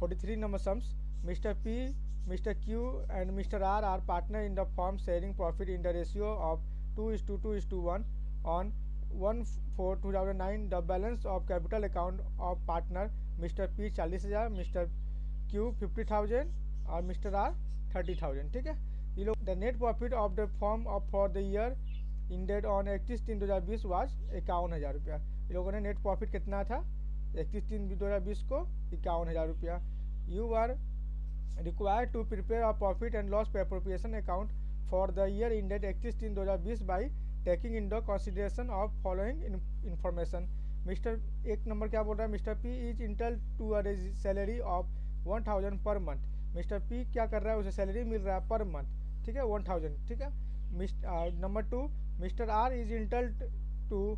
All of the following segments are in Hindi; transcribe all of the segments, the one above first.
43 number sums. Mr. P, Mr. Q and Mr. R are partner in the firm sharing profit in the ratio of 2:2:1 on 1/4/2009. The balance of capital account of partner Mr. P 40,000, Mr. Q 50,000 और Mr. R 30,000। ठीक है, ये लोग the net profit of the form of for the year ended on 31/3/2020 was 51,000 रुपया। ये लोगों ने नेट प्रॉफिट कितना था 31/3/2020 को 51,000 रुपया। You are required to prepare a profit and loss appropriation account for the year ended 31/3/2020 by taking into consideration of following information। Mister एक नंबर क्या बोल रहा है, mister P is entitled to a salary of 1,000 per month. Mister P क्या कर रहा है, उसे सैलरी मिल रहा है पर मंथ। ठीक है, 1,000। ठीक है, number 2, mister R is entitled to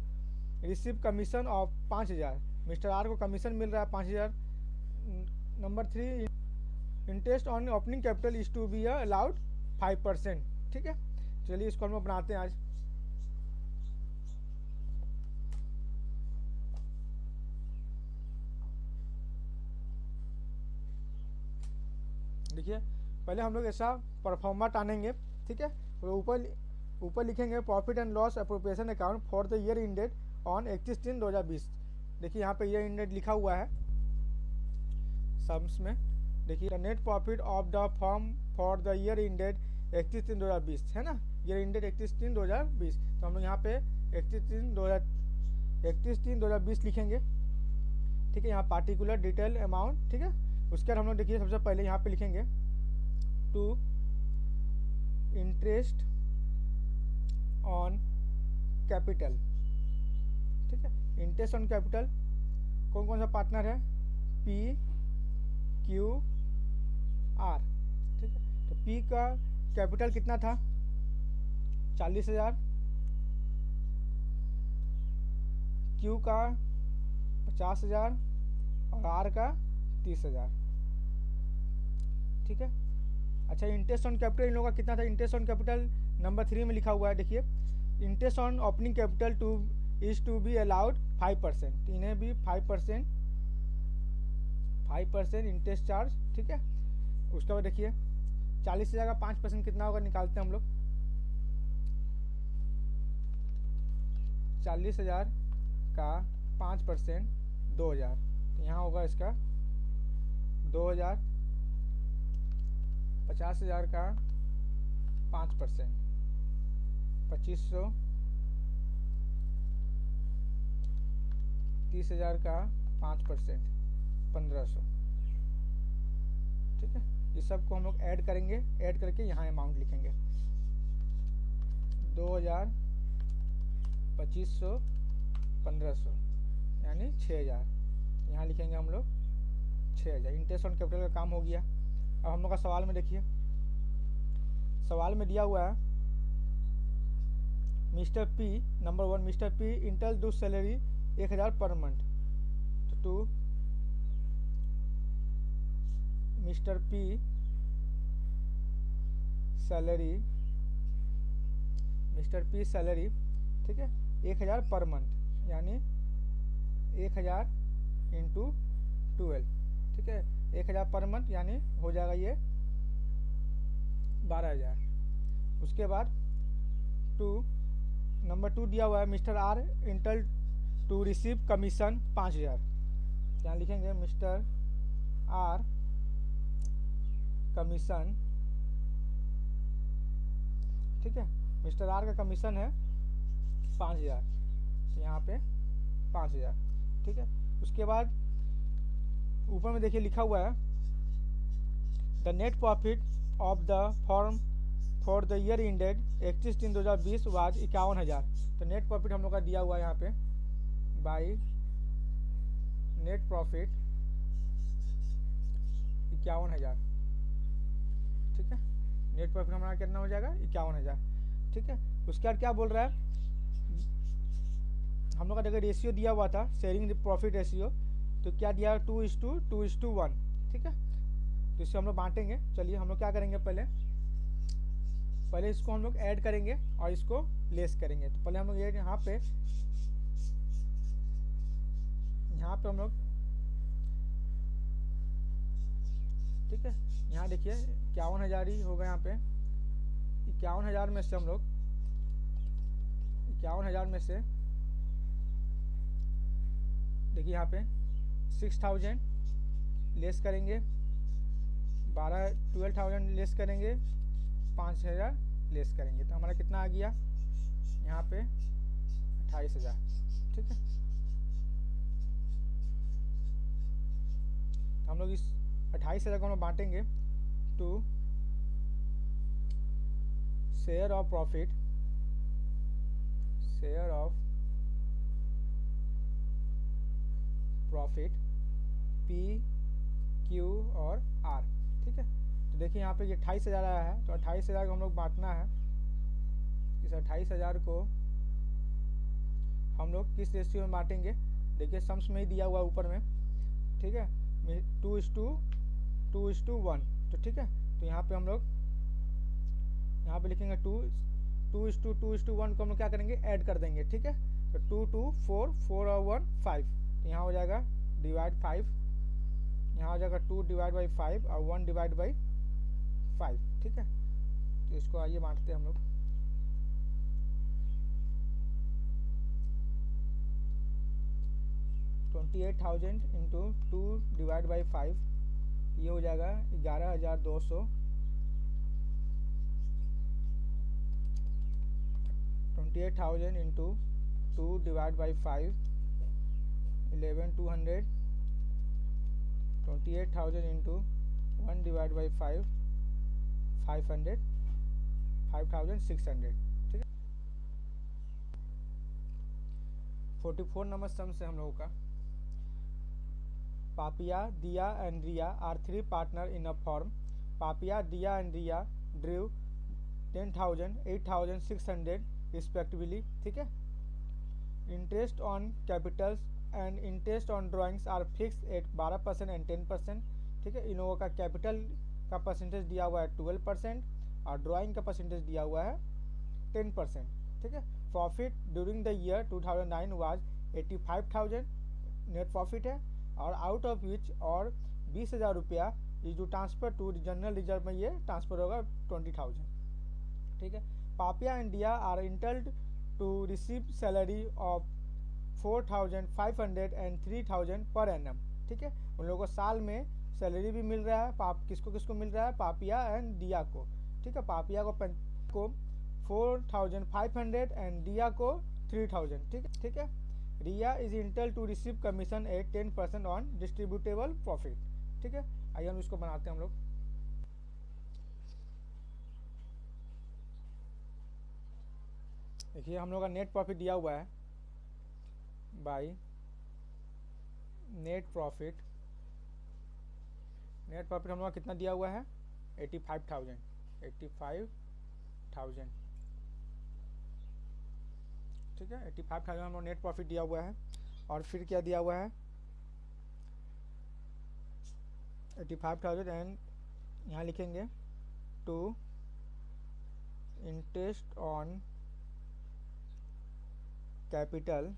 receive commission of 5,000। Mister R को कमीशन मिल रहा है 5,000। Number 3, interest on opening capital is to be allowed 5%। ठीक है, चलिए इसको हम लोग बनाते हैं आज। देखिए पहले हम लोग ऐसा परफॉर्मा टानेंगे। ठीक है, तो ऊपर लिखेंगे profit and loss appropriation account for the year ended on 31/3/2020। देखिए यहाँ पे ईयर इंडेड लिखा हुआ है सम्स में। देखिए net profit of the firm for the year ended 31/3/2020 है ना, ईयर इंडेड 31/3/2020। तो हम लोग यहाँ पे 31/3/2020 लिखेंगे। ठीक है, यहाँ पार्टिकुलर डिटेल अमाउंट। ठीक है, उसके बाद हम लोग देखिए सबसे पहले यहाँ पे लिखेंगे टू इंटरेस्ट ऑन कैपिटल। ठीक है, इंटरेस्ट ऑन कैपिटल कौन कौन सा पार्टनर है, पी क्यू आर। ठीक है, तो पी का कैपिटल कितना था 40,000, क्यू का 50,000 और आर का 30,000। ठीक है, अच्छा इंटरेस्ट ऑन कैपिटल इन लोगों का कितना था, इंटरेस्ट ऑन कैपिटल नंबर 3 में लिखा हुआ है। देखिए interest on opening capital to is to be allowed 5%, इन्हें भी 5% इंटरेस्ट चार्ज। ठीक है, उसके बाद देखिए 40,000 का 5% कितना होगा, निकालते हैं हम लोग। 40,000 का 5% 2,000, तो यहाँ होगा इसका 2,000। 50,000 का 5% 2,500। 30,000 का 5% 1,500। ठीक है, इस सब को हम लोग ऐड करेंगे, ऐड करके यहाँ अमाउंट लिखेंगे 2,000, 2,500, 1,500 यानी 6,000। यहाँ लिखेंगे हम लोग 6,000। इंटरेस्ट ऑन कैपिटल का काम हो गया। अब हम लोग का सवाल में देखिए, सवाल में दिया हुआ है mister P number 1, mister P entitled to salary 1,000 per month. तो to mister P salary, mister P salary. ठीक है, 1,000 पर मंथ यानी 1,000 इंटू 12। ठीक है, 1,000 पर मंथ यानी हो जाएगा ये 12,000। उसके बाद नंबर 2 दिया हुआ है mister R entitled to receive commission 5,000। यहाँ लिखेंगे मिस्टर आर कमीशन। ठीक है, मिस्टर आर का कमीशन है 5,000, यहाँ पे 5,000। ठीक है, उसके बाद ऊपर में देखिए लिखा हुआ है the net profit of the firm for the year ended 31/3/2020 was 51,000। तो नेट प्रॉफिट हम लोग का दिया हुआ है यहाँ पे बाई नेट प्रॉफिट 51,000। ठीक है, नेट प्रॉफिट हमारा कितना हो जाएगा 51,000। ठीक है, उसके बाद क्या बोल रहा है, हम लोग का देखिए रेशियो दिया हुआ था शेयरिंग प्रॉफिट रेशियो, तो क्या दिया 2:1। ठीक है, तो इससे हम लोग बांटेंगे। चलिए हम लोग क्या करेंगे, पहले इसको हम लोग ऐड करेंगे और इसको लेस करेंगे। तो पहले हम लोग यहाँ पे हम लोग ठीक है। यहाँ देखिए 51,000 ही होगा। यहाँ पे 51,000 में से हम लोग 51,000 में से देखिए यहाँ पे 6,000 लेस करेंगे, 12,000 लेस करेंगे, 5,000 लेस करेंगे, तो हमारा कितना आ गया यहाँ पे 28,000। ठीक है, तो हम लोग इस 28,000 को हम लोग बांटेंगे to share of profit, share of profit P Q और आर। ठीक है, तो देखिए यहाँ पे ये 28,000 आया है, तो 28,000 को हम लोग बांटना है। इस 28,000 को हम लोग किस रेशियो में बांटेंगे, देखिए सम्स में ही दिया हुआ है ऊपर में। ठीक है, 2:1। तो ठीक है, तो यहाँ पे हम लोग यहाँ पे लिखेंगे 2:1 को हम लोग क्या करेंगे, ऐड कर देंगे। ठीक है, तो 2 2 4 4 और 1 5, तो यहाँ हो जाएगा डिवाइड 5, यहाँ हो जाएगा 2 डिवाइड बाई 5 और 1 डिवाइड बाई 5। ठीक है, तो इसको आइए बांटते हैं हम लोग। $28,000 इंटू 2 डिवाइड बाई 5, ये हो जाएगा 11,200। 28,000 into 2 divide by 5, 11,200। 28,000 into 1 divide by 5, 500, 5,600। ठीक है, 44 नंबर सम से हम लोगों का Papia, Dia and Ria are three partners in a firm. Papia, Dia and Ria drew 10,000, 8,600 respectively. ठीक है, interest on capitals and interest on drawings are fixed at 12% and 10%. ठीक है, इन लोगों का कैपिटल का परसेंटेज दिया हुआ है 12% और ड्राइंग का परसेंटेज दिया हुआ है 10%। ठीक है, profit during the year 2009 was 85,000 net profit है, और आउट ऑफ विच और 20,000 रुपया ये जो ट्रांसफर टू जनरल रिजर्व में ये ट्रांसफर होगा 20,000। ठीक है, Papiya and Diya are entitled to receive salary of 4,500 and 3,000 per annum. ठीक है, उन लोगों को साल में सैलरी भी मिल रहा है। किसको किसको मिल रहा है, पापिया एंड डिया को। ठीक है, पापिया को 4,500 एंड डिया को 3,000। ठीक है, Riya is entitled to receive commission at 10% on distributable profit. ठीक है, आइए हम इसको बनाते हैं हम लोग। देखिए हम लोग का नेट प्रॉफिट दिया हुआ है by net profit. Net profit हम लोग का कितना दिया हुआ है, 85,000। 85,000। ठीक है, 85,000 हम लोग नेट प्रॉफिट दिया हुआ है। और फिर क्या दिया हुआ है, 85,000 एंड यहाँ लिखेंगे टू इंटरेस्ट ऑन कैपिटल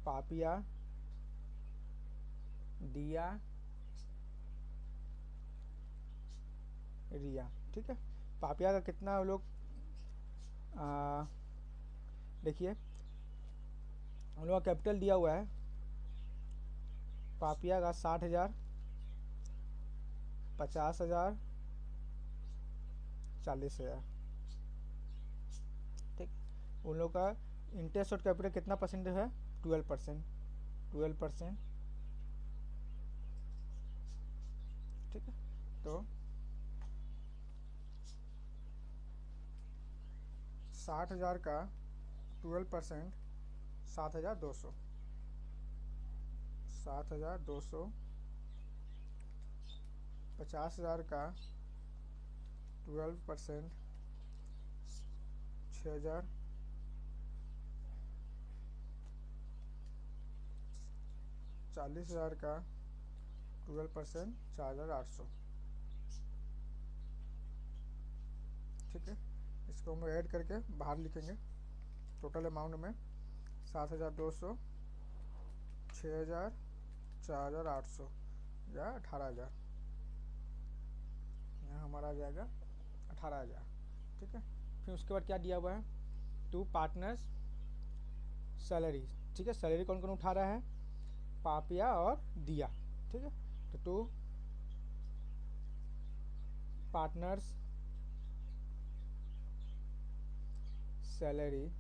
पापिया, डिया, रिया। ठीक है, पापिया का कितना लोग देखिए हम लोग का कैपिटल दिया हुआ है पापिया का 60,000, 50,000, 40,000। ठीक, उन लोग का इंटरेस्ट और कैपिटल कितना परसेंटेज है, 12%। 12%। ठीक है, तो 60,000 का 12%, 7,200। 7,200। 50,000 का 12%, 6,000। 40,000 का 12%, 4,800। ठीक है, इसको हम ऐड करके बाहर लिखेंगे टोटल अमाउंट में 7,200, 6,000, 4,800 या 18,000, यहाँ हमारा आ जाएगा 18,000। ठीक है, फिर उसके बाद क्या दिया हुआ है, टू पार्टनर्स सैलरी। ठीक है, सैलरी कौन कौन उठा रहा है, पापिया और दिया। ठीक है, तो टू पार्टनर्स सैलरी,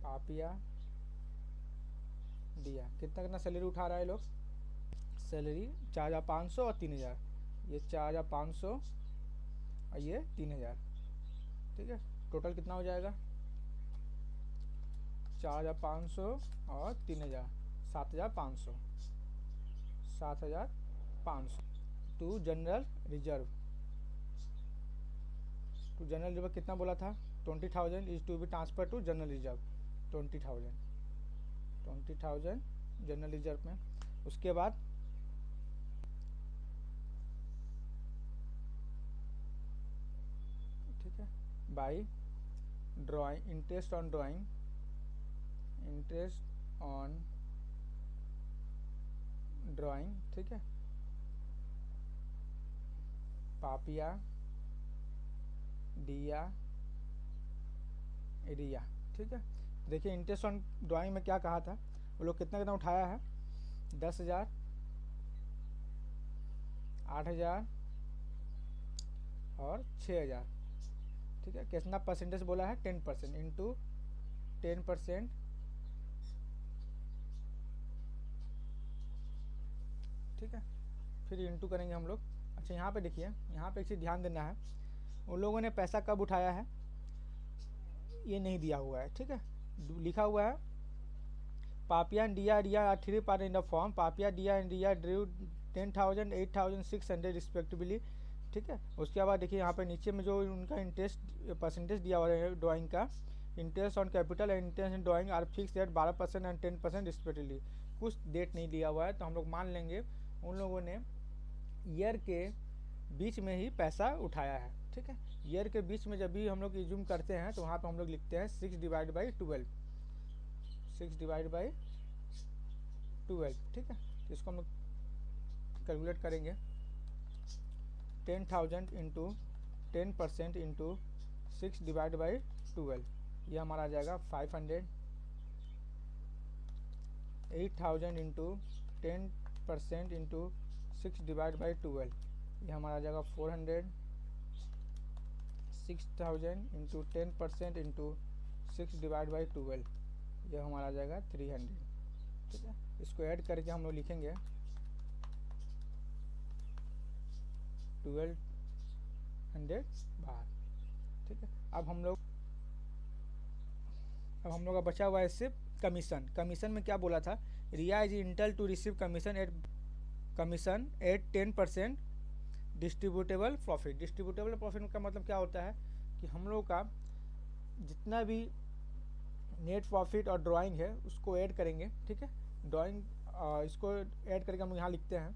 पापिया दिया। कितना कितना सैलरी उठा रहा है लोग, सैलरी 4,500 और 3,000, ये 4,500 और ये 3,000। ठीक है, टोटल कितना हो जाएगा, 4,500 और 3,000, 7,500, 7,500। To general reserve, to general reserve कितना बोला था, 20,000 is to be transfer to general reserve, 20,000 general reserve में। उसके बाद ठीक है, by drawing, interest on drawing, interest on drawing. ठीक है, पापिया दिया रिया। ठीक है, देखिए इंटरेस्ट ऑन ड्राइंग में क्या कहा था, वो लोग कितना कितना उठाया है, 10,000, 8,000 और 6,000। ठीक है, कितना परसेंटेज बोला है, 10% इंटू 10%। ठीक है, फिर इंटू करेंगे हम लोग। अच्छा, यहाँ पे देखिए, यहाँ पे एक चीज़ ध्यान देना है, उन लोगों ने पैसा कब उठाया है ये नहीं दिया हुआ है। ठीक है, लिखा हुआ है Papiya and Diya Riya are three part in the form, Papiya Diya and Riya Drew 10,000 8,600 respectively. ठीक है, उसके बाद देखिए यहाँ पे नीचे में जो उनका इंटरेस्ट परसेंटेज दिया हुआ है ड्राइंग का, interest on capital and interest in drawing are fix at 12% and 10% respectively. कुछ डेट नहीं दिया हुआ है, तो हम लोग मान लेंगे उन लोगों ने ईयर के बीच में ही पैसा उठाया है। ठीक है, ईयर के बीच में जब भी हम लोग रिज्यूम करते हैं तो वहाँ पे हम लोग लिखते हैं 6/12, 6/12। ठीक है, तो इसको हम लोग कैलकुलेट करेंगे, 10,000 इंटू 10% इंटू 6/12, ये हमारा आ जाएगा 500। 8,000 इंटू 10% इंटू 6/12, ये हमारा आ जाएगा 400। 6,000 इंटू 10% इंटू 6/12, ये हमारा आ जाएगा 300। ठीक है, इसको ऐड करके हम लोग लिखेंगे 1,200 बाहर। ठीक है, अब हम लोग का बचा हुआ है सिर्फ कमीशन। कमीशन में क्या बोला था, Riya is entitled to receive commission at 10% distributable profit. Distributable profit का मतलब क्या होता है कि हम लोग का जितना भी नेट प्रॉफिट और ड्राइंग है उसको ऐड करेंगे। ठीक है, ड्राइंग इसको ऐड करके हम यहाँ लिखते हैं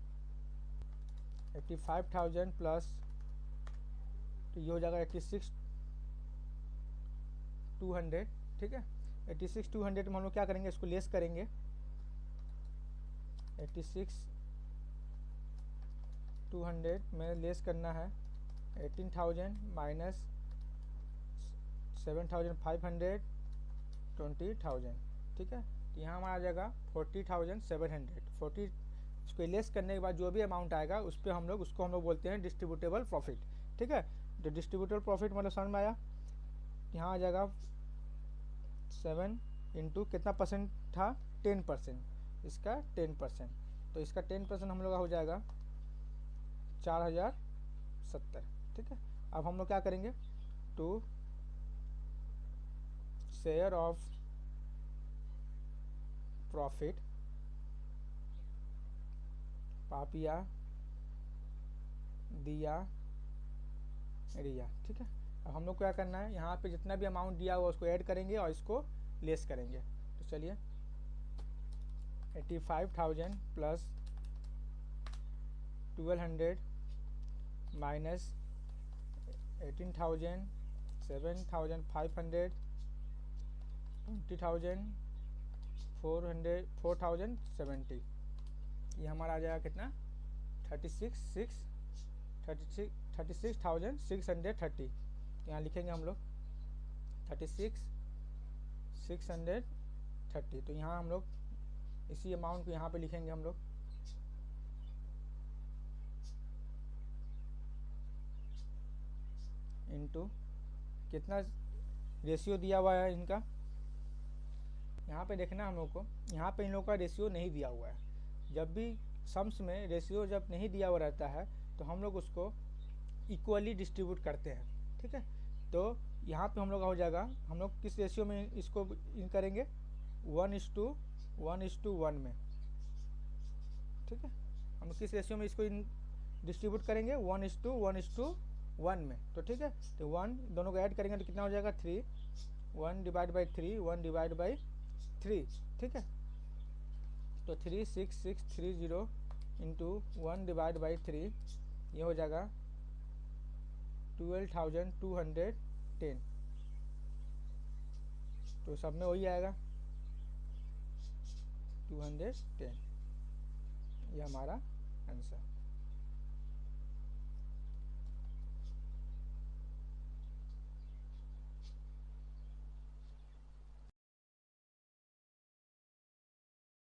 85,000 प्लस, तो ये हो जाएगा 86,200। ठीक है, 86,200 में हम लोग क्या करेंगे, इसको लेस करेंगे, 86,200 में लेस करना है 18,000 माइनस 7,500, 20,000। ठीक है, तो यहाँ हमारा आ जाएगा 40,700। 40 इसको लेस करने के बाद जो भी अमाउंट आएगा उस पर हम लोग उसको बोलते हैं डिस्ट्रीब्यूटेबल प्रॉफिट। ठीक है, तो डिस्ट्रीब्यूटेबल प्रॉफिट मतलब समझ में आया, यहाँ आ जाएगा 7 इंटू कितना परसेंट था, 10%, इसका 10%, तो इसका 10% हम लोग का हो जाएगा 4,070। ठीक है, अब हम लोग क्या करेंगे, टू शेयर ऑफ प्रॉफिट पापिया दिया रिया। ठीक है, अब हम लोग क्या करना है, यहाँ पे जितना भी अमाउंट दिया हुआ उसको ऐड करेंगे और इसको लेस करेंगे। तो चलिए 85,000 प्लस 1,200 माइनस 18,000, 7,500, 20,000 4070, ये हमारा आ जाएगा कितना 36,630। यहाँ लिखेंगे हम लोग 36,630। तो यहाँ हम लोग इसी अमाउंट को यहाँ पे लिखेंगे हम लोग इनटू कितना रेशियो दिया हुआ है इनका, यहाँ पे देखना हम लोग को, यहाँ पे इन लोग का रेशियो नहीं दिया हुआ है। जब भी सम्स में रेशियो जब नहीं दिया हुआ रहता है तो हम लोग उसको इक्वली डिस्ट्रीब्यूट करते हैं, ठीक है। तो यहाँ पे हम लोग का हो जाएगा, हम लोग किस रेशियो में इसको इन करेंगे 1:1 में, ठीक है। हम किस रेशियो में इसको इन डिस्ट्रीब्यूट करेंगे 1:1 में, तो ठीक है। तो 1 दोनों को ऐड करेंगे तो कितना हो जाएगा 3, 1/3 1/3, ठीक है। तो 36630 इंटू 1/3 ये हो जाएगा 12,210। तो सब में वही आएगा 210, ये हमारा आंसर।